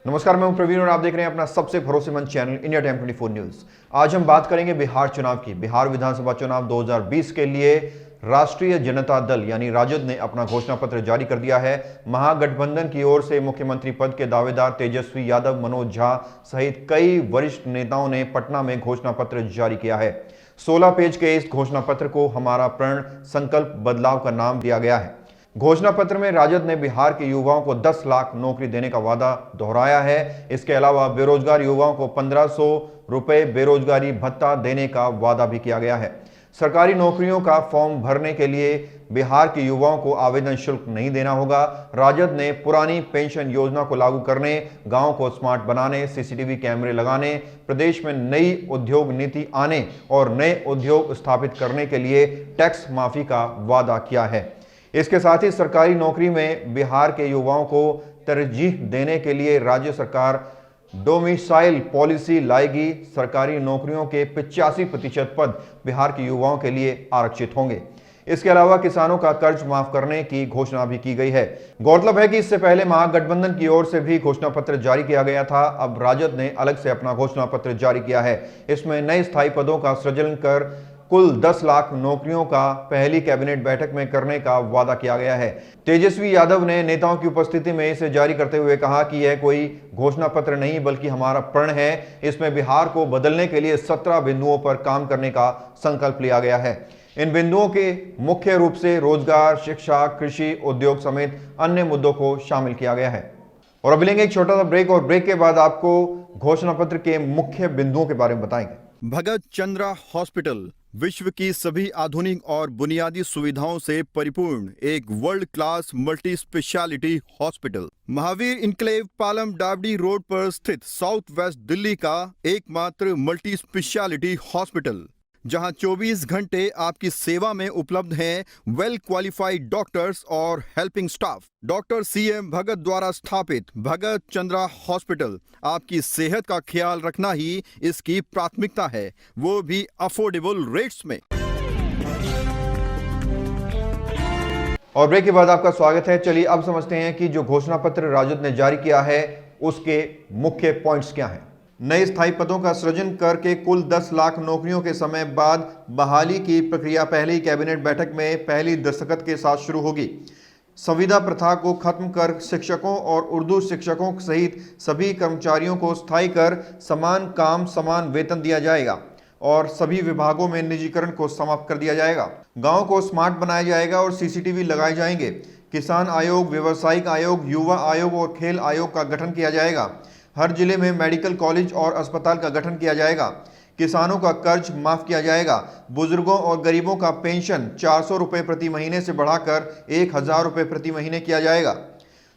नमस्कार, मैं हूं प्रवीण और आप देख रहे हैं अपना सबसे भरोसेमंद चैनल इंडिया टाइम 24 न्यूज। आज हम बात करेंगे बिहार चुनाव की। बिहार विधानसभा चुनाव 2020 के लिए राष्ट्रीय जनता दल यानी राजद ने अपना घोषणा पत्र जारी कर दिया है। महागठबंधन की ओर से मुख्यमंत्री पद के दावेदार तेजस्वी यादव, मनोज झा सहित कई वरिष्ठ नेताओं ने पटना में घोषणा पत्र जारी किया है। 16 पेज के इस घोषणा पत्र को हमारा प्रण संकल्प बदलाव का नाम दिया गया है। घोषणा पत्र में राजद ने बिहार के युवाओं को 10 लाख नौकरी देने का वादा दोहराया है। इसके अलावा बेरोजगार युवाओं को 1500 रुपए बेरोजगारी भत्ता देने का वादा भी किया गया है। सरकारी नौकरियों का फॉर्म भरने के लिए बिहार के युवाओं को आवेदन शुल्क नहीं देना होगा। राजद ने पुरानी पेंशन योजना को लागू करने, गांव को स्मार्ट बनाने, सीसीटीवी कैमरे लगाने, प्रदेश में नई उद्योग नीति आने और नए उद्योग स्थापित करने के लिए टैक्स माफी का वादा किया है। इसके साथ ही सरकारी नौकरी में बिहार के युवाओं को तरजीह देने के लिए राज्य सरकार डोमिसाइल पॉलिसी लाएगी। सरकारी नौकरियों के 85% पद बिहार के युवाओं के लिए आरक्षित होंगे। इसके अलावा किसानों का कर्ज माफ करने की घोषणा भी की गई है। गौरतलब है कि इससे पहले महागठबंधन की ओर से भी घोषणा पत्र जारी किया गया था। अब राजद ने अलग से अपना घोषणा पत्र जारी किया है। इसमें नए स्थायी पदों का सृजन कर कुल 10 लाख नौकरियों का पहली कैबिनेट बैठक में करने का वादा किया गया है। तेजस्वी यादव ने नेताओं की उपस्थिति में इसे जारी करते हुए कहा कि यह कोई घोषणा पत्र नहीं बल्कि हमारा प्रण है। इसमें बिहार को बदलने के लिए 17 बिंदुओं पर काम करने का संकल्प लिया गया है। इन बिंदुओं के मुख्य रूप से रोजगार, शिक्षा, कृषि, उद्योग समेत अन्य मुद्दों को शामिल किया गया है। और अब लेंगे एक छोटा सा ब्रेक और ब्रेक के बाद आपको घोषणा पत्र के मुख्य बिंदुओं के बारे में बताएंगे। भगत चंद्रा हॉस्पिटल विश्व की सभी आधुनिक और बुनियादी सुविधाओं से परिपूर्ण एक world class multi speciality hospital Mahavir enclave Palam डावडी रोड पर स्थित साउथ वेस्ट दिल्ली का एकमात्र मल्टी स्पेशलिटी हॉस्पिटल, जहां 24 घंटे आपकी सेवा में उपलब्ध हैं वेल क्वालिफाइड डॉक्टर्स और हेल्पिंग स्टाफ। डॉक्टर CM भगत द्वारा स्थापित भगत चंद्रा हॉस्पिटल आपकी सेहत का ख्याल रखना ही इसकी प्राथमिकता है, वो भी अफोर्डेबल रेट्स में। और ब्रेक के बाद आपका स्वागत है। चलिए अब समझते हैं कि जो घोषणा पत्र राजद ने जारी किया है उसके मुख्य पॉइंट्स क्या हैं। नए स्थायी पदों का सृजन करके कुल 10 लाख नौकरियों के समय बाद बहाली की प्रक्रिया पहली कैबिनेट बैठक में पहली दस्तखत के साथ शुरू होगी। संविदा प्रथा को खत्म कर शिक्षकों और उर्दू शिक्षकों सहित सभी कर्मचारियों को स्थायी कर समान काम समान वेतन दिया जाएगा और सभी विभागों में निजीकरण को समाप्त कर दिया जाएगा। गांव को स्मार्ट बनाया जाएगा और सीसीटीवी लगाए जाएंगे। किसान आयोग, व्यवसायिक आयोग, युवा आयोग और खेल आयोग का गठन किया जाएगा। हर जिले में मेडिकल कॉलेज और अस्पताल का गठन किया जाएगा। किसानों का कर्ज माफ किया जाएगा। बुजुर्गों और गरीबों का पेंशन 400 रुपये प्रति महीने से बढ़ाकर 1000 रुपये प्रति महीने किया जाएगा।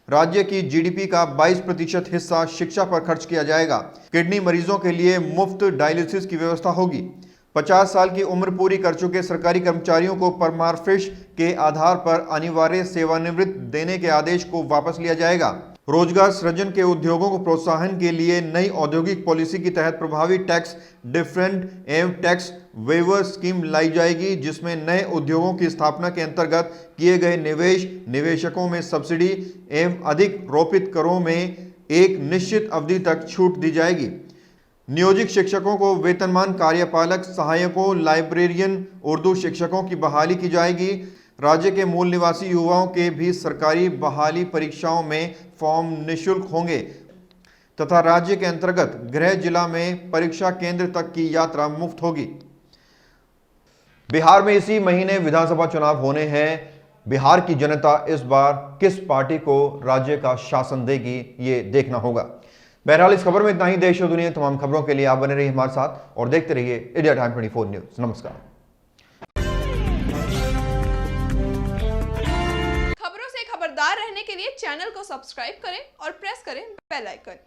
राज्य की GDP का 22% हिस्सा शिक्षा पर खर्च किया जाएगा। किडनी मरीजों के लिए मुफ्त डायलिसिस की व्यवस्था होगी। 50 साल की उम्र पूरी कर चुके सरकारी कर्मचारियों को परमार्फिश के आधार पर अनिवार्य सेवानिवृत्त देने के आदेश को वापस लिया जाएगा। रोजगार सृजन के उद्योगों को प्रोत्साहन के लिए नई औद्योगिक पॉलिसी के तहत प्रभावी टैक्स डिफरेंट एवं टैक्स वेवर स्कीम लाई जाएगी, जिसमें नए उद्योगों की स्थापना के अंतर्गत किए गए निवेशकों में सब्सिडी एवं अधिक रोपित करों में एक निश्चित अवधि तक छूट दी जाएगी। नियोजित शिक्षकों को वेतनमान, कार्यपालक, सहायकों, लाइब्रेरियन, उर्दू शिक्षकों की बहाली की जाएगी। राज्य के मूल निवासी युवाओं के भी सरकारी बहाली परीक्षाओं में फॉर्म निःशुल्क होंगे तथा राज्य के अंतर्गत गृह जिला में परीक्षा केंद्र तक की यात्रा मुफ्त होगी। बिहार में इसी महीने विधानसभा चुनाव होने हैं। बिहार की जनता इस बार किस पार्टी को राज्य का शासन देगी, ये देखना होगा। बहरहाल इस खबर में इतना ही। देश और दुनिया की तमाम खबरों के लिए आप बने रहिए हमारे साथ और देखते रहिए इंडिया टाइम 24 न्यूज। नमस्कार। खबरों से खबरदार रहने के लिए चैनल को सब्सक्राइब करें और प्रेस करें बेल आइकन।